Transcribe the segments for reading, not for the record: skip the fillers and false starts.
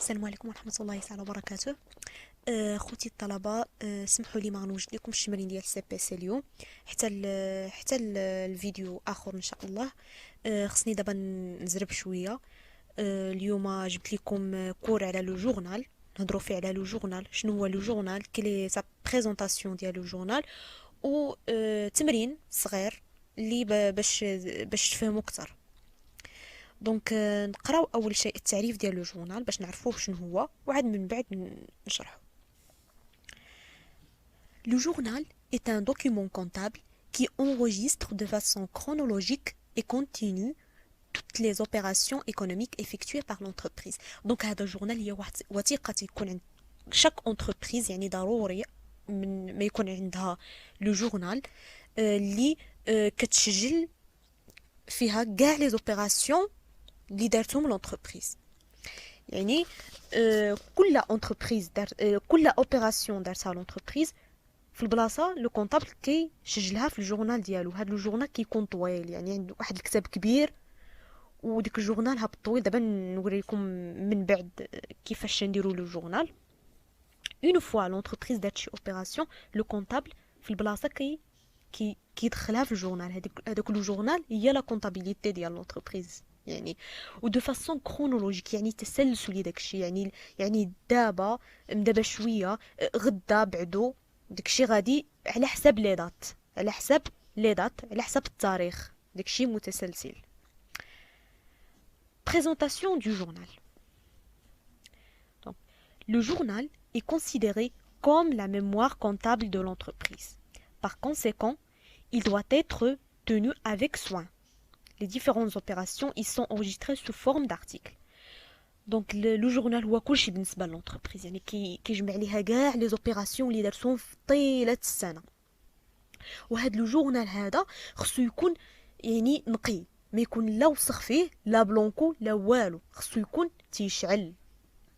السلام عليكم ورحمة الله تعالى وبركاته. خوتي الطلبة، سمحوا لي ما غنوجد لكم الشمرين ديال سي بي سي اليوم حتى الفيديو اخر ان شاء الله. خصني دابا نزرب شوية. اليوم جبت لكم كور على لو جورنال، نهضروا فيه على لو جورنال، شنو هو لو جورنال، كلي سا بريزونطاسيون ديال لو جورنال، و تمرين صغير اللي باش تفهموا اكثر. دونك نقراو اول شيء التعريف ديال لو جورنال باش نعرفوه شنو هو، وعاد من بعد نشرحه. Le journal est un document comptable qui enregistre de façon chronologique et continue toutes les opérations économiques effectuées par l'entreprise. Donc هذا الجورنال هي واحد وثيقة تكون عند chaque entreprise، يعني ضروري من ما يكون عندها لو جورنال اللي كتسجل فيها كاع لي زوبيراسيون اللي دارتهم لونتربريز. يعني كل انتربريز كل اوبيراسيون دارتها لونتربريز في البلاصه لو كونطابل كيسجلها في الجورنال ديالو. هذا الجورنال كيكون طويل، يعني عنده واحد الكتاب كبير، وديك الجورنال هبط طويل. دابا نوري لكم من بعد كيفاش نديروا لو جورنال. اون فوا لونتربريز دارت شي اوبيراسيون، لو كونطابل في البلاصه كيدخلها في الجورنال. هذاك لو جورنال هي لا كونطابيليتي ديال لونتربريز، يعني ودو فاسون كرونولوجيك، يعني تسلسلي داكشي. يعني دابا شويه، غدا بعدو داكشي غادي على حساب لي دات، على حساب على حساب التاريخ، داكشي متسلسل. Présentation du journal. Donc, le journal est considéré comme la mémoire comptable de l'entreprise. Par conséquent, il doit être tenu avec soin. Les différentes opérations y sont enregistrées sous forme d'articles. Donc le journal هو كلشي بالنسبه للونتربريز، يعني كيجمع ليها كاع لي زوبيراسيون اللي دارتهم في طيله السنه. وهذا لو جورنال هذا خصو يكون يعني نقي، ما يكون لا وسخ فيه لا بلونكو لا والو، خصو يكون تيشعل،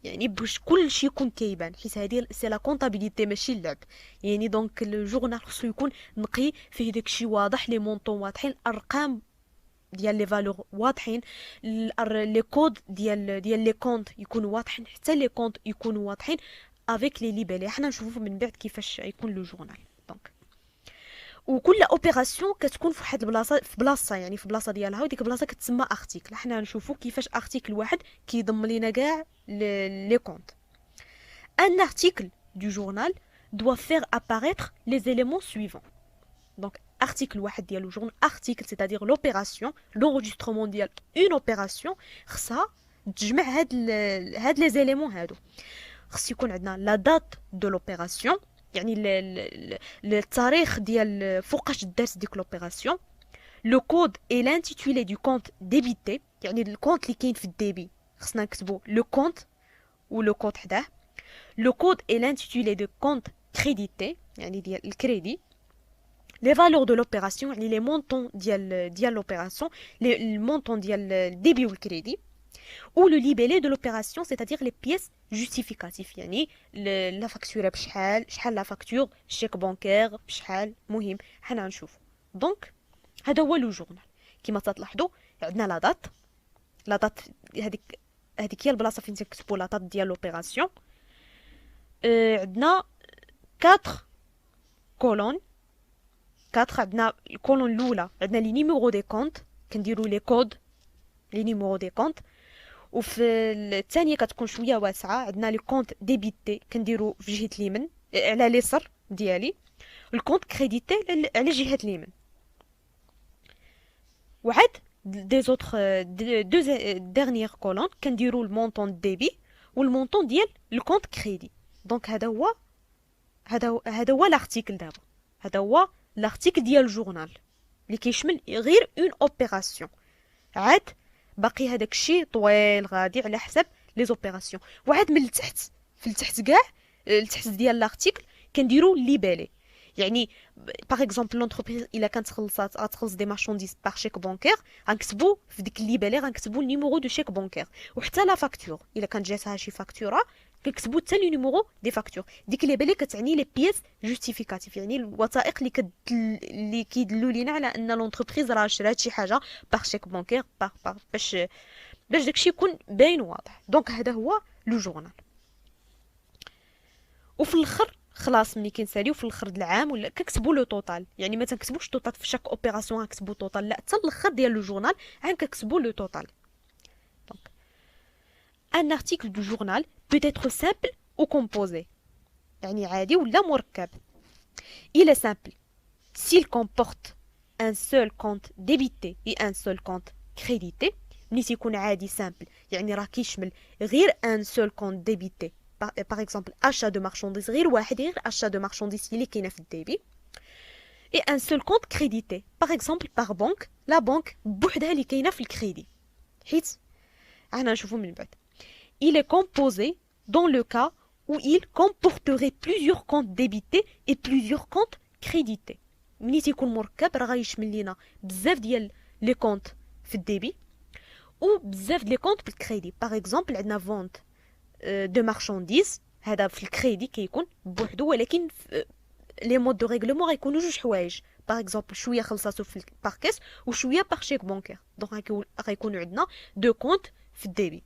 يعني باش كلشي يكون كيبان، حيت هذه سي لا كونطابيليتي ماشي اللعب. يعني دونك الجورنال خصو يكون نقي، فيه داكشي واضح، لي مونطون واضحين، الارقام ديال لي فالور واضحين، لي كود ديال لي كونط يكونوا واضحين، حتى لي كونط يكونوا واضحين افيك لي ليبيلي. حنا نشوفوا من بعد كيفاش يكون لو جورنال. دونك وكل اوبيراسيون كتكون في واحد البلاصه، في بلاصه يعني في بلاصه ديالها، وديك البلاصه كتسمى ارتيكل. حنا نشوفوا كيفاش ارتيكل واحد كيضم لينا كاع لي كونط. ان ارتيكل du journal doit faire apparaître les éléments suivants. Donc article واحد ديال لو جورنال، article c'est-à-dire l'opération، l'enregistrement ديال une opération خصها تجمع هاد لي زيليمون هادو. خص يكون عندنا لا دات دو لوبيراسيون، يعني التاريخ ديال فوقاش دارت ديك لوبيراسيون. لو كود اي لانتيتولي دو كونت ديبيتي، يعني الكونت اللي كاين في الديبي خصنا نكتبوا لو كونت ولو كونت حداه. لو كود اي لانتيتولي دو كونت كريديتي، يعني ديال الكريدي. Les valeurs de l'opération, les montants de l'opération, les montants de débit ou le crédit, ou le libellé de l'opération, c'est-à-dire les pièces justificatives, يعني la facture بشحال la facture, chèque bancaire بشحال، مهم حنا نشوف. دونك هذا هو لو جورنال. كما تلاحظوا عندنا لا دات هذيك هي البلاصه فين تكتبوا لا دات ديال لوبيراسيون. عندنا 4 كولون. 4 عندنا الكولون الاولى عندنا لي نيميرو دي كونت، كنديروا لي كود لي نيميرو دي كونت. وفي الثانيه كتكون شويه واسعه، عندنا لي كونت ديبيتي كنديروا في جهه اليمين على اليسار ديالي، الكونت كريديتي على جهه اليمين. وعاد دي زوتر دو ديرنيير كولون كنديروا المونطون ديبي والمونطون ديال الكونت كريدي. دونك هذا هو لارتيكل. دابا هذا هو لارتيكل ديال الجورنال اللي كيشمل غير اون اوبيراسيون. عاد باقي هذاك الشيء طويل غادي على حساب لي زوبيراسيون. وعاد من التحت، في التحت كاع التحت ديال لارتيكل كنديروا ليبالي. يعني باغ اكزومبل لونتربريز الا كانت غتخلص دي مارشانديز باغ شيك بانكير، غنكتبوا في ديك الليبالي غنكتبوا النيميرو دو شيك بانكير. وحتى لا فاكتور الا كانت جاتها شي فاكتوره كنكتبوا حتى لي نيميرو دي فاكتور. ديك الليبالي كتعني لي بيس جوستيفيكاتيف، يعني الوثائق اللي كيدلوا لينا على ان لونتربريز راه شرات شي حاجه باغ شيك بانكير باغ باش داكشي يكون باين واضح. دونك هذا هو لو جورنال. وفي الاخر خلاص ملي كنساليو في الاخر د العام ولا كنكتبوا لو توتال، يعني ما تنكتبوش توتال في شاك اوبيراسيون غنكتبوا توتال، لا حتى الاخر ديال لو جورنال غنكتبوا لو توتال. دونك ان ارتيكل دو جورنال peut être simple ou composé، يعني عادي ولا مركب. il est simple s'il comporte un seul compte débité et un seul compte crédité. ملي تيكون عادي simple يعني راه كيشمل غير un seul compte débité، par exemple achat de marchandises غير واحد، غير achat de marchandises اللي كاينه في الديبي، et un seul compte crédité par exemple par banque، لا بنك بوحدها اللي كاينه في الكريدي. حيت انا نشوفو من بعد il est composé dans le cas où il comporterait plusieurs comptes débités et plusieurs comptes crédités. ملي تيكون مركب راه غيشمل لينا بزاف ديال لي كونط في الديبي وبزاف ديال لي كونط بالكريدي. باغ اكزومبل عندنا فونت دو مارشانديز، هذا في الكريدي كيكون بوحدو، ولكن لي مود دو ريغلومون غيكونوا جوج حوايج. باغ اكزومبل شويه خلصاتو في الباركيس وشويه باغ شيك بونكير، دونك غيكونوا عندنا دو كونط في الديبي.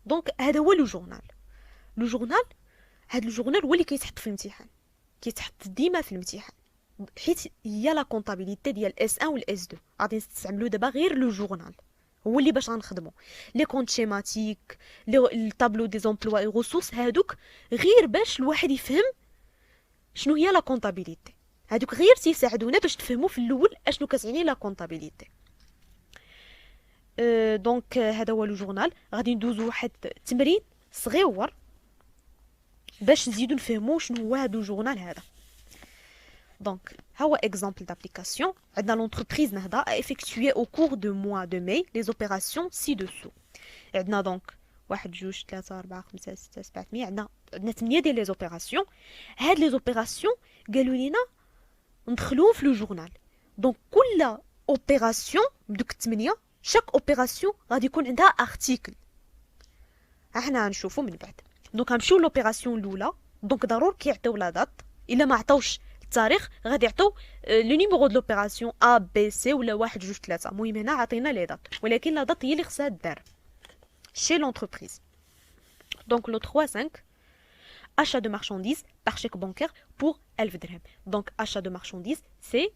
دونك هذا هو لو جورنال. لو جورنال، هذا الجورنال هو اللي كيتحط في الامتحان، كيتحط ديما في الامتحان، حيت هي لا كونطابيليتي ديال اس 1 والاس 2 غادي نستعملوا دابا غير لو جورنال، هو اللي باش غنخدموا لي كونط شيماتيك، لي طابلو دي زومبلوا اي ريسورس، هادوك غير باش الواحد يفهم شنو هي لا كونطابيليتي، هادوك غير تيساعدونا باش تفهموا في الاول اشنو كتعني لا كونطابيليتي. دونك هذا هو لو جورنال. غادي ندوزو واحد التمرين صغيور باش نزيدو نفهمو شنو هو هذا الجورنال هذا. دونك ها هو اكزامبل دابليكاسيون. عندنا لونتربريز نهضه a effectué au cours de mois de mai les opérations ci-dessous. عندنا دونك 1 2 3 4 5 6 7 8، عندنا 8 ديال لي زوبيراسيون. هاد لي زوبيراسيون قالوا لينا ندخلوهم في لو جورنال. دونك كل اوبيراسيون بدوك 8 شاك اوبيراسيون غادي يكون عندها ارتيكل، احنا غنشوفو من بعد. دونك غنمشيو لوبيراسيون الاولى. دونك ضروري كيعطيو لا دات، الا ما عطاوش التاريخ غادي يعطيو لو نيميرو دو لوبيراسيون ا بي سي ولا 1 2 3. المهم هنا عطينا لي دات، ولكن لا دات هي اللي خصها دار chez l'entreprise. Donc le 3-5, achat de marchandises par chèque bancaire pour 1000 dirhams. Donc achat de marchandises c'est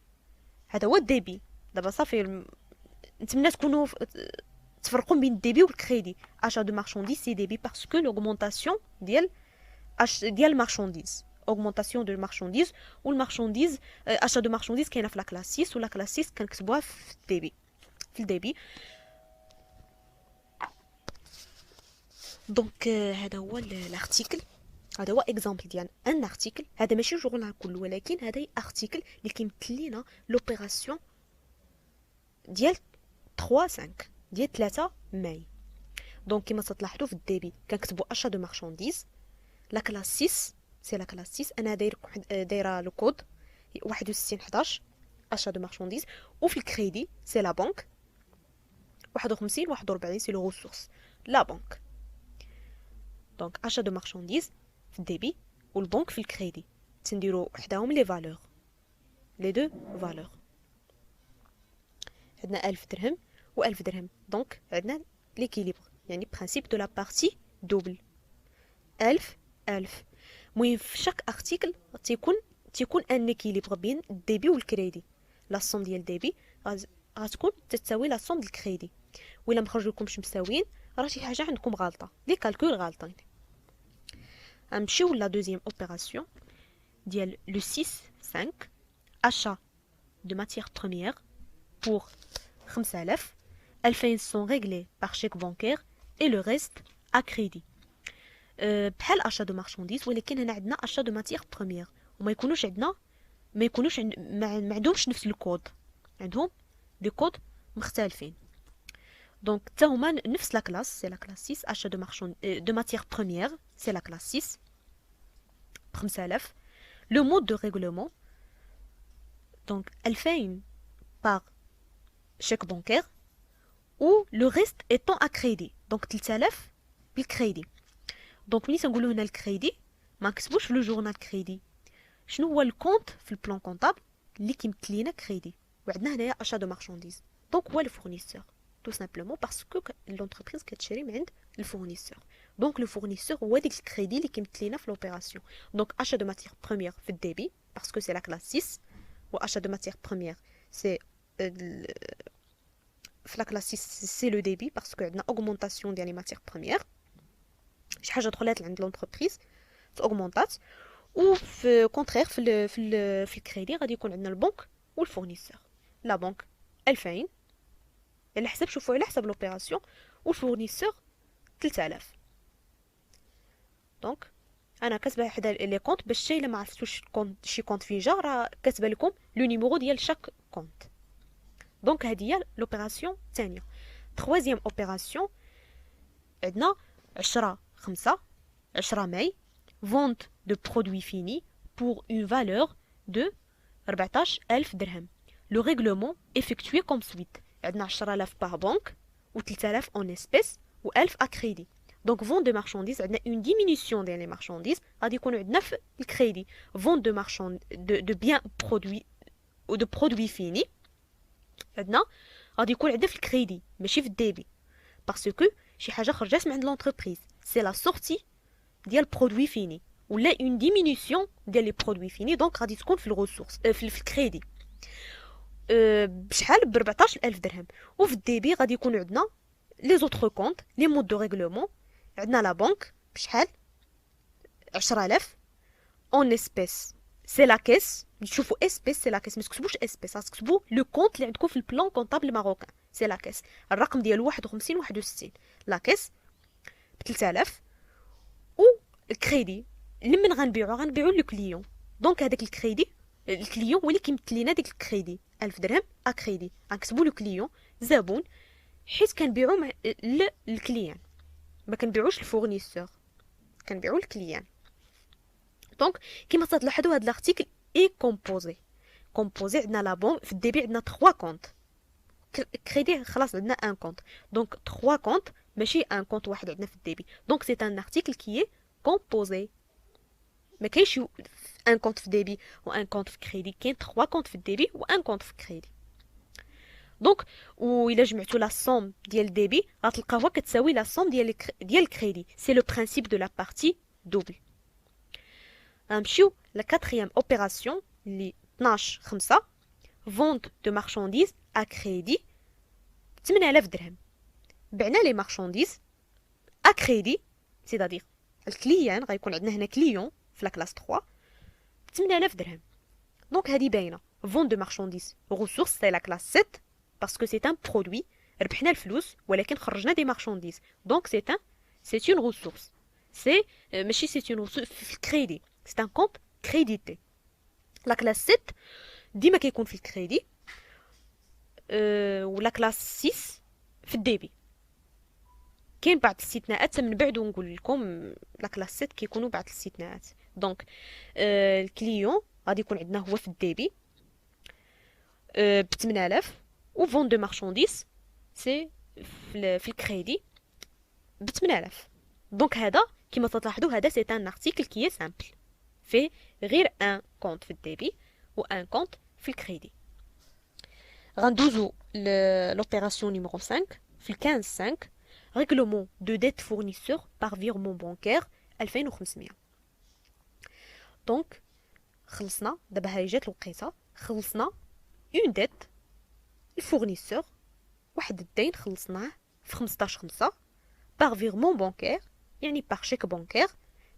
هذا هو الديبي. دابا صافي نتمنى تكونوا تفرقوا بين الديبي والكريدي. achat de marchandises c'est débit parce que l'augmentation ديال marchandises، augmentation de marchandises ou marchandises achat de marchandises كاينه في لا كلاس 6 ولا كلاس 6 كنكتبوها في الديبي. في الديبي دونك هذا هو الارتيكل، هذا هو اكزامبل ديال ان ارتيكل. هذا ماشي جورنال كله، ولكن هذا ارتيكل اللي كيمثل لينا لوبيراسيون ديال 3-5 ديال 3 ماي. دونك كما تلاحظوا في الديبي كنكتبوا اشا دو مارشانديز، لا كلاس 6 سي لا كلاس 6، انا دايره لو كود 6111 اشا دو مارشانديز. وفي الكريدي سي لا بنك 51 41 سي لو ريسورس لا بنك. دونك achat de marchandises في الديبي والبنك في الكريدي تنديرو وحداهم لي فالور، لي دو فالور. عندنا 1000 درهم و1000 درهم، دونك عندنا ليكيليبر، يعني برانسيپ دو لا بارتي دوبل 1000 1000. المهم في شاك ارتيكل تيكون ان ليكيليبر بين الديبي والكريدي. لا صوم ديال الديبي غتكون تساوي لا صوم ديال الكريدي، ولا مخرج لكمش مساويين راه شي حاجه عندكم غلطه، لي كالكول غالطين. غنمشيو لا دوزيام اوبيراسيون ديال لو 6-5 achat de matières premières pour 5000. 2000 sont réglés par chèque bancaire et le reste à crédit. بحال achat de marchandises، ولكن هنا عندنا achat de matières premières وما يكونوش عندنا ما عندهمش نفس الكود، عندهم دي كود مختلفين. Donc, تاهما نفس لا كلاس، سي لا كلاس 6 achat de matières premières c'est la classe 6 ب 5000. le mode de règlement donc 2000 par chèque bancaire ou le reste étant à crédit، donc 3000 بالكريدي. donc ملي تنقولوا هنا الكريدي ما نكتبوش في لو جورنال كريدي شنو هو الكونت في البلان كونطابل اللي كيمثل لينا كريدي، وعندنا هنايا achat de marchandises، donc هو الفورنيسور tout simplement parce que l'entreprise كتشري من عند الفورنيسور. دونك لو فورنيسور هو ديك الكريدي اللي كيمثل لنا في لوبيراسيون. دونك achat de matière première في الديبي parce que c'est la classe 6 و achat de matière première c'est في la classe 6 c'est le débit parce que عندنا augmentation ديال les matières premières. شي حاجه دخلت عند l'entreprise augmentat و في contraire في الكريدي غادي يكون عندنا البنك والفورنيسور. لا بنك 2000 على حسب شوفوا على حسب لوبيراسيون والفورنيسور 3000. دونك انا كاتبه حدا لي كونط باش شي الا ما عرفتوش كونط شي كونط فيه جا راه كاتبه لكم لو نيميرو ديال شاك كونط. دونك هذه هي لوبيراسيون الثانيه. ترويزيام اوبيراسيون عندنا 10 ماي vente de produits finis pour une valeur de 14000 درهم. Le règlement effectué comme suite. عندنا 10000 par banque و 3000 en espèces و 1000 à crédit. Donc vente de marchandises عندنا une diminution ديال les marchandises غادي يكون عندنا في الكريدي. Vente de de biens produits ou de produits finis عندنا غادي يكون عندنا في الكريدي ماشي في الديبي parce que شي حاجه خرجت من عند l'entreprise. C'est la sortie ديال produits finis ولا une diminution ديال les produits finis donc غادي تكون في الريسورس في الكريدي بشحال ب 14000 درهم. وفي الديبي غادي يكون عندنا لي زوتر كونط لي مود دو ريغلومون. عندنا لا بنك بشحال 10000 اون اسبيس سي لا كيس. تشوفوا اسبيس سي لا كيس ما تكتبوش اسبيس تكتبوا لو كونط اللي عندكم في البلان كونطابل ماروكان سي لا كيس. الرقم ديالو 51 61 لا كيس ب 3000 و الكريدي اللي من غنبيعو لو كليون. دونك هذاك الكريدي الكليون هو اللي كيمثل لنا ديك الكريدي 1000 درهم ا كريدي غنكتبوا لو كليون زبون حيت كنبيعو مع الكليان ما كنبيعوش الفورنيسور كنبيعو الكليان. دونك كما تلاحظوا هذا الارتيكل اي كومبوزي عندنا لا بون في الديبي عندنا 3 كونط كريدي خلاص عندنا ان كونط دونك 3 كونط ماشي ان كونط واحد عندنا في الديبي. دونك سي ان ارتيكل كي اي كومبوزي ما كاينش ان كونط في ديبي و ان كونط في كريدي كاين 3 كونط في الديبي و ان كونط في كريدي. دونك و الا جمعتوا لا سوم ديال الديبي غتلقاوها كتساوي لا سوم ديال الكريدي. سي لو برينسيپ دو لا بارتي دوبل. غنمشيو لا كاتريام اوبيراسيون اللي 12/5 vente de marchandises à crédit 8000 درهم. بعنا لي مارشانديز ا كريدي سيتادير الكليان غيكون عندنا هنا كليون في لا كلاس 3 8000 درهم. دونك هذه باينه vente de marchandises ressources c'est la classe 7 parce que c'est un produit ربحنا الفلوس ولكن خرجنا دي مارشانديز دونك c'est une ressource c'est ماشي c'est une ressource في الكريدي c'est un compte crédité. لا كلاس 7 ديما كيكون في الكريدي ولا كلاس 6 في الديبي. كاين بعض الاستثناءات من بعد ونقول لكم لا كلاس 7 كيكونوا بعض الاستثناءات. دونك الكليون غادي يكون عندنا هو في الديبي ب 8000 و فون دو مارشانديز سي في الكريدي ب 8000. دونك هذا كما تلاحظوا هذا سي ان ارتيكل كي سامبل فيه غير ان كونط في الديبي و ان كونط في الكريدي. غندوزو لوبيراسيون نيميرو 5 في 15/5 règlement de dette fournisseur par virement bancaire 2500. دونك خلصنا دابا هاي جات الوقيته خلصنا اون ديت الفورنيسور واحد الدين خلصناه في 15/5 par virement bancaire يعني par chèque bancaire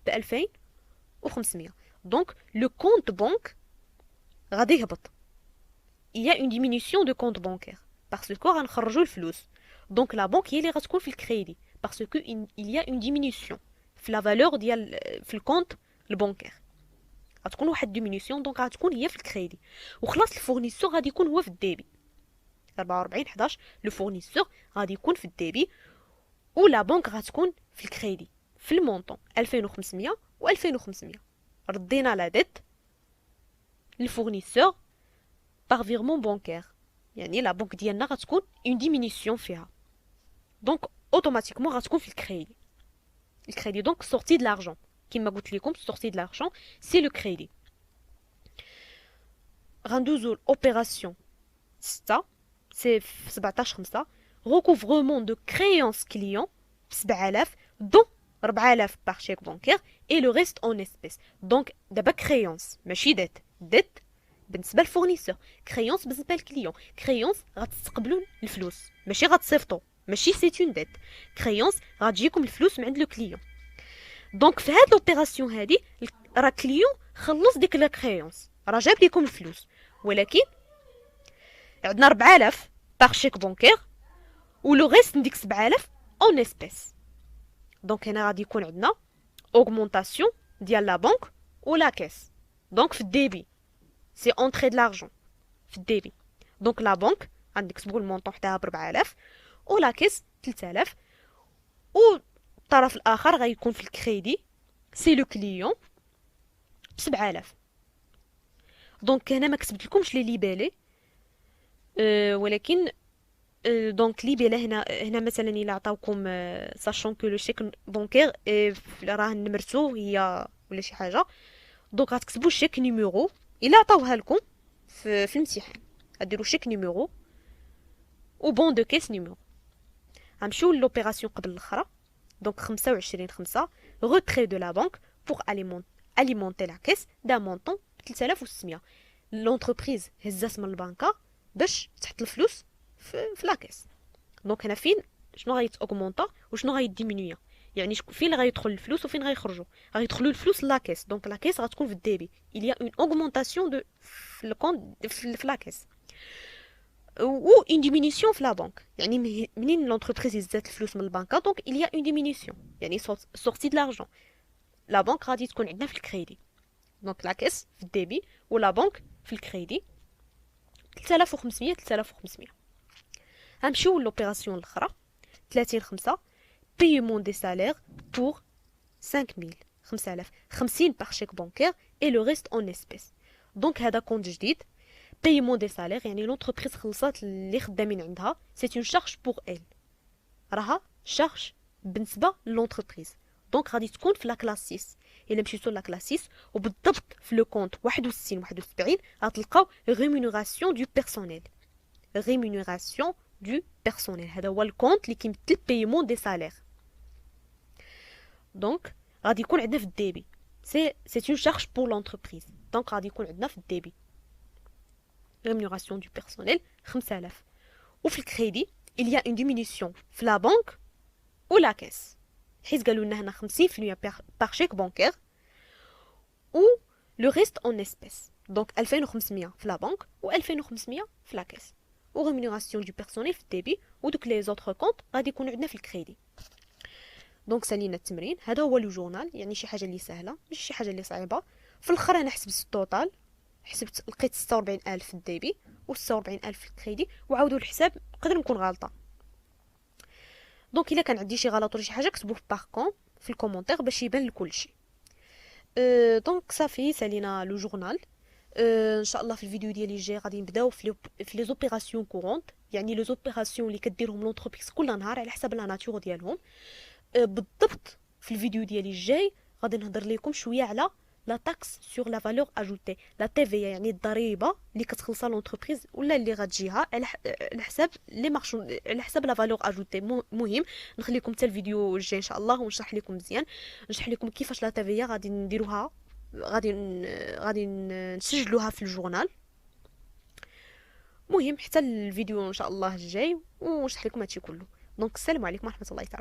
ب 2500. دونك لو كونت بنك غادي يهبط. il y a une diminution de compte bancaire parce que غنخرجوا الفلوس. دونك لا بنك هي اللي غتكون في الكريدي parce que il y a une diminution في لا فالور ديال في الكونت البنكير غتكون واحد ديمينيسيون دونك غتكون هي في الكريدي. وخلاص الفورنيسور غادي يكون هو في الديبي 44/11 لو فورنيسور غادي يكون في الديبي ولا بنك غتكون في الكريدي في المونطون 2500 و 2500. ردينا لا ديت للفورنيسور باغ فيرمون بانكير يعني لا بنك ديالنا غتكون اون ديمينيسيون فيها دونك اوتوماتيكمون غتكون في الكريدي. الكريدي دونك سورتي د لارجون كما قلت لكم سورتي د لارجون سي لو كريدي. غندوزو الاوبيراسيون 6 سي في 17/5 recouvrement de créances clients ب 7000 dont 4000 par chèque bancaire et le reste en espèces. Donc d'abord créance ماشي dette بالنسبه للفورنيسور، créance بالنسبه للكليون. créance غتستقبلوا الفلوس ماشي غتصيفطوا، ماشي سي اون ديت. créance غتجيكم الفلوس من عند لو كليون. دونك في هاد لوبيراسيون هادي راه كليون خلص ديك لا كريونس، راه جاب لكم الفلوس، ولكن عندنا 4000 باغ شيك بونكير ولو ريست من ديك 7000 اون اسبيس. دونك هنا غادي يكون عندنا اوغمونطاسيون ديال لا بنك ولا كيس. دونك في الديبي سي اونتري د لارجون في الديبي. دونك لا بنك غنكتبوا المونطون حداها ب 4000 ولا كيس 3000 والطرف الاخر غيكون في الكريدي سي لو كليون ب 7000. دونك هنا ما كتبت لكمش لي ليبالي ولكن دونك ليبالا هنا مثلا الا عطاوكم ساشون كو لو شيك بونكير راه نمرتو هي ولا شي حاجه، دونك غتكتبوا شيك نيميرو الا عطاوها لكم في الامتحان غديروا شيك نيميرو و بون دو كيس نيميرو. غنمشيو لوبيراسيون قبل الاخرى. دونك 25/5 retrait de la banque pour alimenter la caisse d'un montant 3600. l'entreprise هزات من البنكه باش تحط الفلوس في لا كيس. دونك هنا فين شنو غيتاوغمونطا وشنو غيديمينيا، يعني فين غيدخل الفلوس وفين غيخرجوا. غيدخلوا الفلوس لا كيس، دونك لا كيس غتكون في الديبي. il y a une augmentation de في الكونت في لا كيس ou une diminution في لا بنك. يعني منين لونتربريز هزات الفلوس من البنكه دونك il y a une diminution يعني sortie de l'argent. لا بنك غادي تكون عندنا في الكريدي. دونك لا كيس في الديبي ولا بنك في الكريدي 3500. غنمشيو لوبيراسيون الاخرى 30/5 paiement des salaires pour 5000 50 par chèque bancaire et le reste en espèces. دونك هذا كونت جديد paiement des salaires يعني لونتربريز خلصات اللي خدامين عندها c'est une charge pour elle، راها شارج بالنسبه لونتربريز. دونك غادي تكون في لا كلاس 6. الا مشيتو لا كلاس 6 وبالضبط في لو كونت 61 غتلقاو rémunération du personnel. rémunération du personnel هذا هو الكونت اللي كيمثل paiement des salaires. دونك غادي يكون عندنا في الديبي c'est une charge pour l'entreprise. دونك غادي يكون عندنا في الديبي rémunération du personnel 5000 وفي الكريدي il y a une diminution في لا بنك ولا كاس حيت قالوا لنا هنا 50% par chèque bancaire و le reste en espèces. دونك 2500 في لا بنك و 2500 في لا كاس و rémunération du personnel في الديبي ودوك لي زوتر كونت غادي يكونوا عندنا في الكريدي. دونك سالينا التمرين. هذا هو لو جورنال، يعني شي حاجه اللي سهله ماشي شي حاجه اللي صعيبه. في الاخر انا حسبت التوتال، حسبت لقيت 46000 في الديبي و 46000 في الكريدي، وعاودوا الحساب نقدر نكون غلطه. دونك الا كان عندي شي غلط ولا شي حاجه كتبوه باغ في الكومونتير باش يبان لكل شيء. دونك صافي سالينا لو جورنال. ان شاء الله في الفيديو ديالي الجاي غادي نبداو في لي زوبيراسيون كورونت، يعني لي زوبيراسيون اللي كديرهم لونتربريز كل نهار على حسب لا ناتور ديالهم. بالضبط في الفيديو ديالي الجاي غادي نهضر لكم شويه على لا تاكس سور لا فالور اجوتي، لا تي في، يعني الضريبه اللي كتخلصها لونتربريز ولا اللي غتجيها على حساب لي مارشون، على حساب لا فالور اجوتي. مهم نخليكم حتى الفيديو الجاي ان شاء الله ونشرح لكم مزيان، نشرح لكم كيفاش لا تي في غادي نديروها، غادي نسجلوها في الجورنال. مهم حتى الفيديو ان شاء الله الجاي ونشرح لكم هادشي كله. دونك السلام عليكم ورحمه الله تعالى.